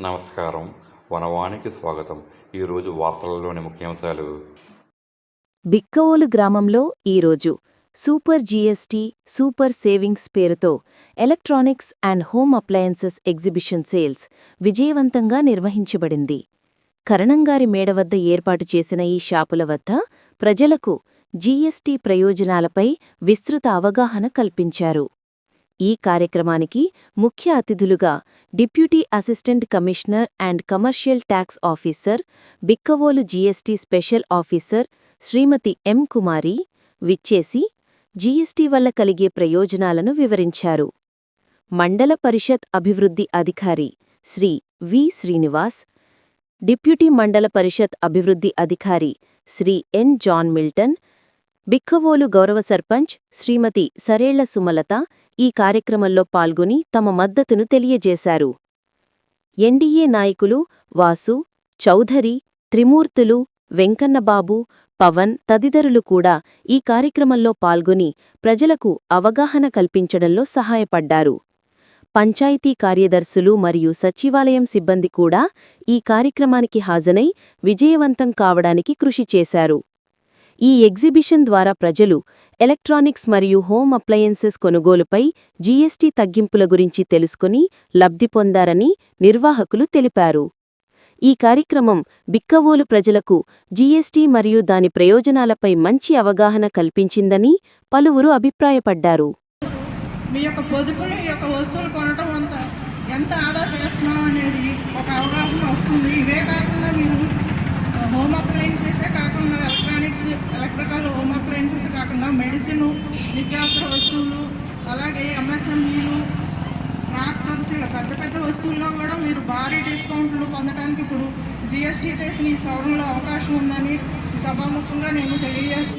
నమస్కారం. వనవానికి స్వాగతం. ఈరోజు వార్తలలోని ముఖ్యాంశాలు. బిక్కవోలు గ్రామంలో ఈరోజు సూపర్ జీఎస్టీ సూపర్ సేవింగ్స్ పేరుతో electronics and home appliances exhibition sales విజయవంతంగా నిర్వహించబడింది. కరణంగారి మేడ వద్ద ఏర్పాటు చేసిన ఈ షాపుల వద్ద ప్రజలకు జీఎస్టీ ప్రయోజనాలపై విస్తృత అవగాహన కల్పించారు. ఈ కార్యక్రమానికి ముఖ్య అతిథులుగా deputy assistant commissioner and commercial tax officer, Bikkavolu GST special officer Shrimati M. Kumari విచ్చేసి జీఎస్టీ వల్ల కలిగే ప్రయోజనాలను వివరించారు. మండల పరిషత్ అభివృద్ధి అధికారి శ్రీ వి. శ్రీనివాస్, డిప్యూటీ మండల పరిషత్ అభివృద్ధి అధికారి శ్రీ ఎన్. జాన్ మిల్టన్, బిక్కవోలు గౌరవ సర్పంచ్ శ్రీమతి సరేళ్ల సుమలత ఈ కార్యక్రమంలో పాల్గొని తమ మద్దతును తెలియజేశారు. ఎన్డీఏ నాయకులు వాసు, చౌధరి, త్రిమూర్తులు, వెంకన్నబాబు, పవన్ తదితరులు కూడా ఈ కార్యక్రమంలో పాల్గొని ప్రజలకు అవగాహన కల్పించడంలో సహాయపడ్డారు. పంచాయతీ కార్యదర్శులు మరియు సచివాలయం సిబ్బంది కూడా ఈ కార్యక్రమానికి హాజరై విజయవంతం కావడానికి కృషి చేశారు. ఈ ఎగ్జిబిషన్ ద్వారా ప్రజలు ఎలక్ట్రానిక్స్ మరియు హోమ్ అప్లయన్సెస్ కొనుగోలుపై జీఎస్టీ తగ్గింపుల గురించి తెలుసుకుని లబ్ధి పొందారని నిర్వాహకులు తెలిపారు. ఈ కార్యక్రమం బిక్కవోలు ప్రజలకు జీఎస్టీ మరియు దాని ప్రయోజనాలపై మంచి అవగాహన కల్పించిందని పలువురు అభిప్రాయపడ్డారు. మీ యొక్క పొదుపుని వస్తువులు కొనడం ఎంత ఆదా చేస్తున్నాం అనేది ఒక అవగాహన వస్తుంది. ఇవే కాకుండా మీరు హోమ్ అప్లయన్సెసే కాకుండా ఎలక్ట్రికల్ హోమ్ అప్లయన్సెస్ కాకుండా మెడిసిన్, నిత్యావసర వస్తువులు, అలాగే ఎంఎస్ఎంఈలు, ట్రాక్టర్స్, పెద్ద పెద్ద వస్తువుల్లో కూడా మీరు భారీ డిస్కౌంట్లు పొందడానికి ఇప్పుడు జీఎస్టీ చేసిన ఈ సవరణలో అవకాశం ఉందని సభాముఖంగా నేను తెలియజేస్తున్నాను.